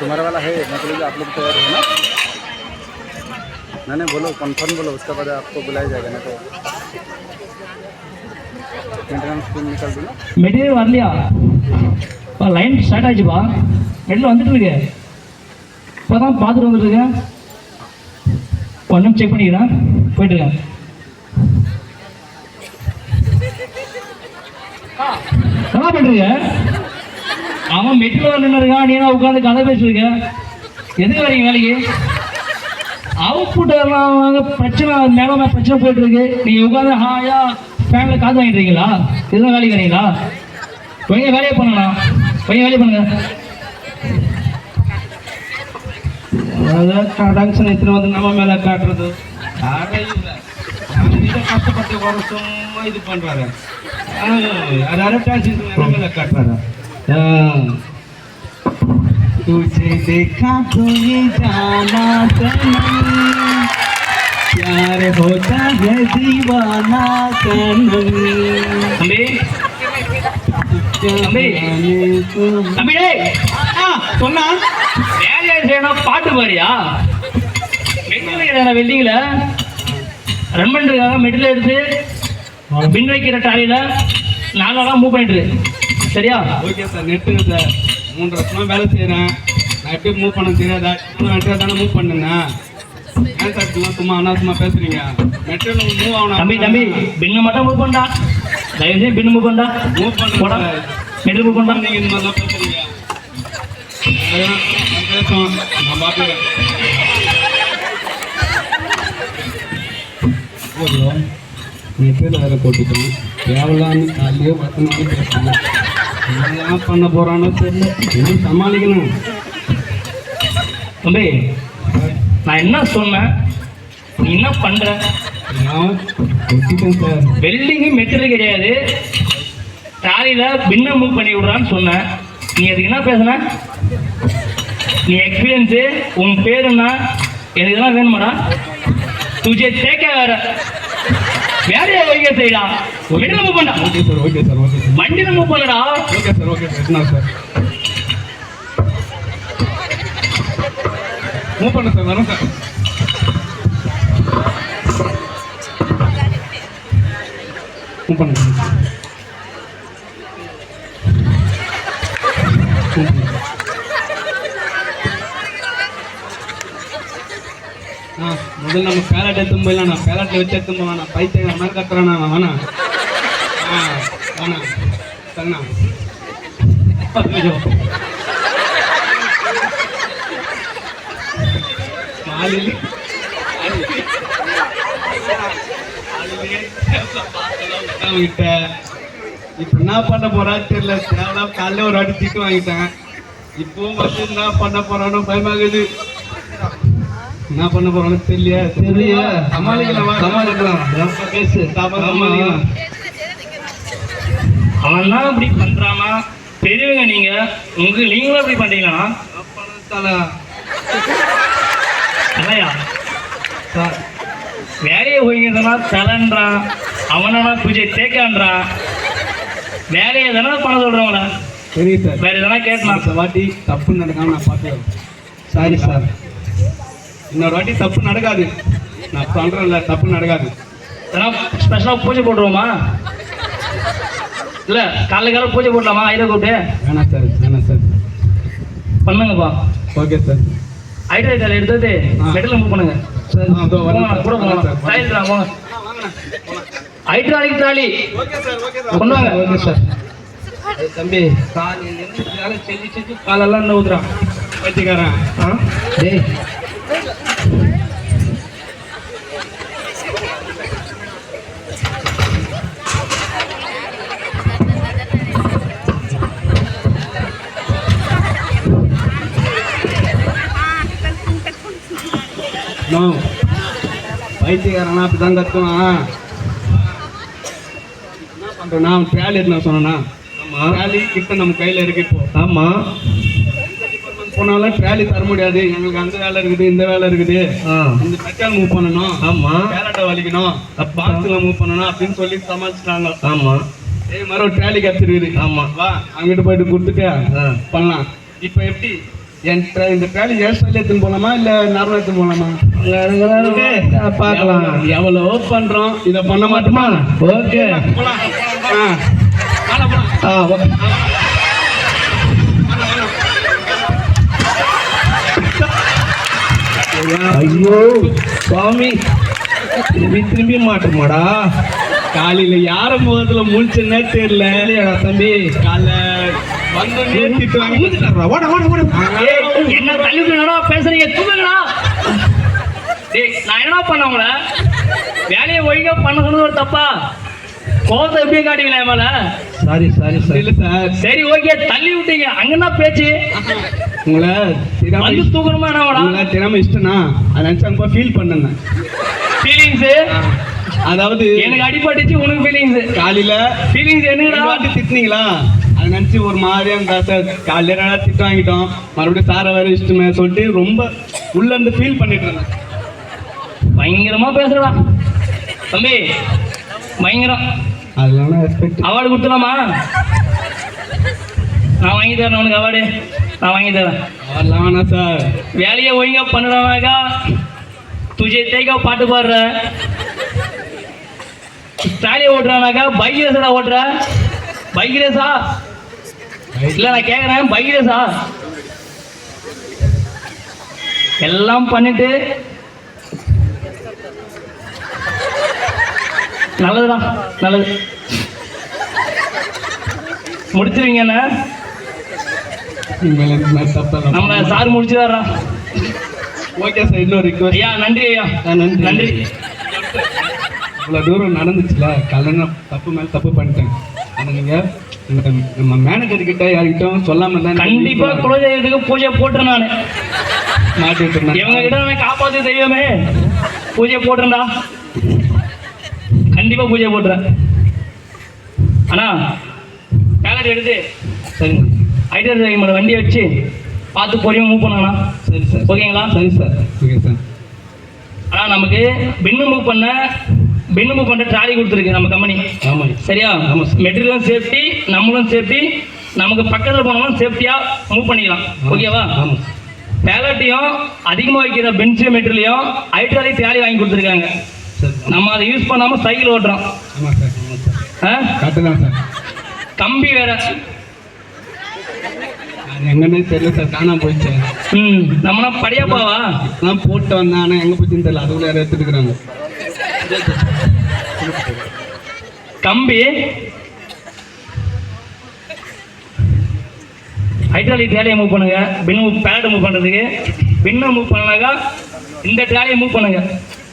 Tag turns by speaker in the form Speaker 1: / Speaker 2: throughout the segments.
Speaker 1: तुम्हारा वाला है, मतलब आप लोग तैयार हो ना? नहीं बोलो, कन्फर्म बोलो, उसके बाद आपको बुलाया जाएगा ना। तो मेंटेनेंस टीम निकल दो ना।
Speaker 2: மெட்டீரியல் வரலையா? Line start ஆச்சுப்பா. மெட்டீரியல் வந்துட்டு இருக்கு. இப்போதான் பார்த்துட்டு வந்துட்டுருக்கேன். ஒன்றும் செக் பண்ணிக்கிறேன், போயிட்டு இருக்கேன். என்ன பண்ணுறீங்க? அவன் மெட்டீரியல் நின்று இருக்கான், நீ உட்காந்து கதை பேசிருக்க. எதுக்கு வரீங்க வேலைக்கு? அவுட்புட் பிரச்சனை மேலே பிரச்சனை போயிட்டு இருக்கு. நீங்க உட்காந்து ஹாயா ஃபேமிலி காசு வாங்கிட்டு இருக்கீங்களா? இதெல்லாம் வேலைக்கு வரீங்களா? கொஞ்சம் வேலையை பண்ணலாம், கொஞ்சம் வேலையை பண்ணுங்க. டங்ஷன் எத்தனை வந்து நம்ம மேலே காட்டுறது கஷ்டப்பட்டு வர சும்மா இது பண்றாரு. அதாவது டேக்ஸி மேலே காட்டுறாரு. तुझे देखा तो ये जाना सनम, प्यार होता है दीवाना सनम. சொன்னா வேலையா செய்யணும், பாட்டு பாரியா? மெட்டீரியல் வெல்டிங்ல ரன் பண்ணிருக்காங்க. மெட்டீரியல் எடுத்து பின் வைக்கிற டாலியில நாளெல்லாம் மூவ் பண்ணிட்டு. சரியா?
Speaker 3: Okay sir. நெட்டு சார் 3 வருஷமா வேலை செய்கிறேன். நான் எப்படி மூவ் பண்ண தெரியாதா? 3 வருஷம் தானே மூவ் பண்ணுனேன். ஏன் சார் சும்மா அனாவசியமாக பேசுறீங்க? மெட்டீரியல் மூவ் ஆகணும்.
Speaker 2: தம்பி பின்னு மட்டும் மூவ் பண்ணா, தயவு செய்து பின்னு மூவ் பண்ணா.
Speaker 3: மூவ் பண்ண
Speaker 2: மெட்டீரியல் மூவ் பண்ணா.
Speaker 3: நீங்கள் இந்த மாதிரி தான் பேசுறீங்க. பேசுவோம், நான் பார்த்துக்கிறேன். மெட்டீரியல் வேறு போட்டுட்டோம். தேவையில்லான்னு காலையே 10 நாள் பேசணும். என்ன பண்ண போறானோ தெரியல. இன்னும் சமாளிக்கணும்.
Speaker 2: தம்பி நான் என்ன சொன்னேன், நீ என்ன பண்ற?
Speaker 3: சார்
Speaker 2: வெல்டிங்கு மெட்டீரியல் கிடையாது, டாலியில பின்ன மூவ் பண்ணி விடுறான்னு சொன்னேன். நீ அதுக்கு என்ன பேசுன? நீ எக்ஸ்பீரியன்ஸு உன் பேர் என்ன? எனக்கு இதெல்லாம் வேணுமாடா? துஜே தேக்க வேற வேலையை வைக்க செய்யலாம். மெட்டீரியல் மூவ் பண்ணா.
Speaker 3: Okay sir, okay sir, okay sir.
Speaker 2: வண்டியில மூவ் பண்ணடா.
Speaker 3: Okay sir, okay sir. என்ன சார் மூவ் பண்ண சார்? வரோம் சார். மூவ் பண்ண முதல்ல நம்ம பேலட் எடுத்து போயிடலாம். நான் பேலட்டில் வச்சு எடுத்து போவேன். நான் பைத்தியம் மாதிரி கத்துறேன். நான் வேணாம் வேணாம் சொன்னா கிட்ட இப்ப என்ன பண்ண போறா தெரியல. தேவையா காலைல ஒரு வாட்டி திட்டு வாங்கிட்டேன். இப்பவும் வந்து என்ன பண்ண போறானோ பயமாகுது. என்ன பண்ண போறானு தெரியல. சமாளிக்கலாம், சமாளிக்கலாம். பேசு சமாளிக்கலாம்.
Speaker 2: அவன் தான் இப்படி பண்றானா? பெரியவங்க நீங்க, நீங்களும் இப்படி பண்றீங்களா? இல்லையா
Speaker 3: சார்
Speaker 2: வேலையை போய்க்கிறதுனா தலைன்றான், அவனா பூஜை தேக்கான்றான். வேலையை எதனா பண்ண சொல்றவங்கள
Speaker 3: சரி சார்.
Speaker 2: வேற எதனா கேட்கலாம்.
Speaker 3: வாட்டி தப்பு நடக்காம நான் பார்த்துக்கிறேன். Sorry sir. இன்னொரு வாட்டி தப்பு நடக்காது. நான் சொல்றேன்ல, தப்பு நடக்காது.
Speaker 2: இதெல்லாம் ஸ்பெஷலாக பூஜை போட்டுருவோமா? இல்லை காலைல பூஜை போடலாமா? ஐடியா கூப்பிட்டு
Speaker 3: வேணாம் சார், வேணாம் சார்.
Speaker 2: பண்ணுங்கப்பா.
Speaker 3: Okay sir.
Speaker 2: ஐடியா கார்டு எடுத்து மெட்டல் மூவ் பண்ணுங்க. கூட போங்க. ஹைட்ராலிக் ட்ராலி கொண்டு வாங்க.
Speaker 3: Okay sir.
Speaker 2: தம்பி காலையிலேருந்து வேலை செஞ்சு காலெல்லாம் என்ன ஊத்துறான்
Speaker 3: வச்சுக்காரன்.
Speaker 2: டேய்
Speaker 3: பைத்தியக்காரனா அப்படிதான் கத்துவான். என்ன பண்றேன் நான் ட்ராலி எடுத்து சொன்னா ட்ராலி கிட்ட நம்ம கையில இருக்கு. இப்போ
Speaker 2: ஆமா
Speaker 3: போனாலும் ட்ராலி தர முடியாது. எங்களுக்கு அந்த வேலை இருக்குது, இந்த வேலை இருக்குது, இந்த பெட்ரோல் மூவ் பண்ணணும்,
Speaker 2: ஆமா
Speaker 3: பேலட்டை வலிக்கணும், பாக்ஸ்ல மூவ் பண்ணணும் அப்படின்னு சொல்லி சமாளிச்சுட்டாங்க.
Speaker 2: ஆமா
Speaker 3: இதே மாதிரி ஒரு ட்ராலி கிடைச்சிருக்குது.
Speaker 2: ஆமா
Speaker 3: வா அங்கிட்டு போயிட்டு கொடுத்துட்டு பண்ணலாம். இப்போ எப்படி இந்த ட்ராலி ஹேர் ஸ்டைல் எடுத்துன்னு போகலாமா இல்லை நார்மலாக எடுத்துன்னு போகலாமா?
Speaker 2: பார்க்கலாம்.
Speaker 3: எவ்வளோ பண்ணுறோம், இதை பண்ண மாட்டோமா?
Speaker 2: ஓகே.
Speaker 3: போகலாம்.
Speaker 2: ஐயோ சுவாமி, திரும்பி மாட்டோமாடா.
Speaker 3: காலையில யார முகத்துல முழிச்சுன்னே தெரியல தம்பி. காலைல வந்தோடனே திட்டுவாங்க.
Speaker 2: என்ன தள்ளிவிட்டுடா பேசுறீங்க, தூங்குங்கடா. டேய், நான் என்ன பண்ண உங்கள வேலையை ஒழுங்கா பண்ண சொன்னது ஒரு தப்பா? கோவத்தை எப்படியே காட்டுவீங்களா என் மேல? சாரி
Speaker 3: இல்ல சார்.
Speaker 2: சரி ஓகே, தள்ளி விட்டீங்க, அங்கன்னா பேச்சு.
Speaker 3: உங்களை
Speaker 2: வந்து தூக்கணுமா
Speaker 3: உங்களை திறமை இஷ்டம்னா அதை நினைச்சு அங்க ஃபீல் பண்ணேன்.
Speaker 2: ஃபீலிங்ஸ்
Speaker 3: அதாவது
Speaker 2: எனக்கு அடிபட்டுச்சு, உனக்கு ஃபீலிங்ஸ்.
Speaker 3: காலையில
Speaker 2: ஃபீலிங்ஸ் என்னடா?
Speaker 3: திட்டினீங்களா, அதை நினைச்சு ஒரு மாதிரியா இருந்தா சார். காலையில திட்டு வாங்கிட்டோம், மறுபடியும் சாரை வேற இஷ்டமே சொல்லிட்டு ரொம்ப உள்ள இருந்து ஃபீல் பண்ணிட்டு இருந்தேன்.
Speaker 2: பயங்கரமா பேசுறடா தம்பி, பயங்கரம்.
Speaker 3: அதெல்லாம் ரெஸ்பெக்ட்.
Speaker 2: அவார்டு கொடுத்துலாமா? நான் வாங்கி தரேன் உனக்கு அவார்டு, நான் வாங்கி தரேன்.
Speaker 3: அதெல்லாம் வேணாம் சார்.
Speaker 2: வேலையை ஒழுங்கா பண்ணுறாங்க. துஜே தேய்க்கா பாட்டு பாடுற, ஸ்டாலியை ஓட்டுறானாக்கா பைக் ரேஸா ஓட்டுற. பைக் ரேஸா இல்லை, நான் கேட்குறேன், பைக் ரேஸா? எல்லாம் பண்ணிட்டு நல்லதுடா, நல்லது. முடிச்சிருவீங்க என்ன? நம்மள சார் முடிச்சுதாரா?
Speaker 3: Okay sir. இன்னொரு ரிக்வெஸ்ட்.
Speaker 2: ஐயா நன்றி ஐயா,
Speaker 3: நன்றி
Speaker 2: நன்றி.
Speaker 3: இவ்வளோ தூரம் நடந்துச்சுல, கல்யாணம் தப்பு மேலே தப்பு பண்ணிட்டேன். ஆனால் நீங்கள் நம்ம மேனேஜர் கிட்ட யார்கிட்டும் சொல்லாம தான்.
Speaker 2: கண்டிப்பா குலதெய்வத்துக்கு பூஜை போட்டுறேன் நான்.
Speaker 3: மாட்டி விட்டுறேன்.
Speaker 2: இவங்க கிட்ட நான் காப்பாற்று தெய்வமே, பூஜை போட்டுறேன்டா, கண்டிப்பா பூஜை போட்டுறேன். அண்ணா பேலட் எடுத்து
Speaker 3: சரிங்க.
Speaker 2: ஐடியா வண்டியை வச்சு பார்த்து பொறுமையாக மூவ் பண்ணாண்ணா.
Speaker 3: சரி சார்.
Speaker 2: ஓகேங்களா?
Speaker 3: சரி சார். Okay sir.
Speaker 2: ஆனால் நமக்கு பின்னு மூவ் பண்ணுற ட்ராலி கொடுத்துருக்கு நம்ம கம்பெனி.
Speaker 3: ஆமாம்.
Speaker 2: சரியா?
Speaker 3: ஆமாம் சார்.
Speaker 2: மெட்டீரியலும் சேஃப்டி, நம்மளும் சேஃப்டி, நமக்கு பக்கத்தில் போனோம்னா சேஃப்டியாக மூவ் பண்ணிக்கலாம். ஓகேவா?
Speaker 3: ஆமாம்.
Speaker 2: பேலட்டையும் அதிகமாக வைக்கிற பென்ச் மெட்டீரியலையும் ஹைட்ராலிக் ட்ராலி வாங்கி கொடுத்துருக்காங்க. நம்ம அதை யூஸ் பண்ணாமல் சைக்கிள் ஓட்டுறோம்.
Speaker 3: ஆமாம் சார். ஆமாம் சார். கரெக்டு தான் சார்.
Speaker 2: கம்பி வேற
Speaker 3: எங்கன்னு தெரியல சார், காணாம போயிடுச்சு.
Speaker 2: நம்மளா படியாப்பாவா
Speaker 3: நான் போட்டு வந்தேன், ஆனால் எங்கே போச்சுன்னு தெரியல. அதுக்குள்ள யாரும் எடுத்துக்கிறாங்க.
Speaker 2: கம்பி ஹைட்ராலிக் ட்ராலியை மூவ் பண்ணுங்க. பேலட் மூவ் பண்ணுறதுக்கு பின்னை மூவ் பண்ணாக்கா இந்த ட்ராலியை மூவ் பண்ணுங்க.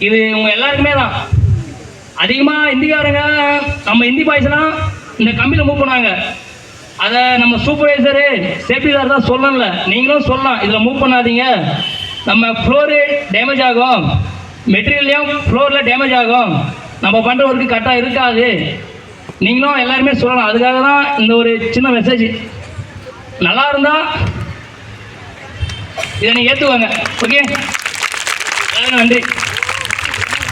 Speaker 2: இது உங்க எல்லாருக்குமே தான். அதிகமாக இந்திக்காரங்க, நம்ம இந்தி பாய்ஸ்லாம் இந்த கம்பியில் மூவ் பண்ணுவாங்க. அதை நம்ம சூப்பர்வைசரு சேஃப்டிதார் தான் சொல்லல, நீங்களும் சொல்லலாம், இதில் மூவ் பண்ணாதீங்க, நம்ம ஃப்ளோரு டேமேஜ் ஆகும், மெட்டீரியல்லையும் ஃப்ளோரில் டேமேஜ் ஆகும், நம்ம பண்ணுற ஒர்க்கு கரெக்டாக இருக்காது, நீங்களும் எல்லாருமே சொல்லலாம். அதுக்காக தான் இந்த ஒரு சின்ன மெசேஜ். நல்லா இருந்தால் இதை நீங்கள் ஏற்றுவாங்க. ஓகே, எல்லாருக்கும் நன்றி.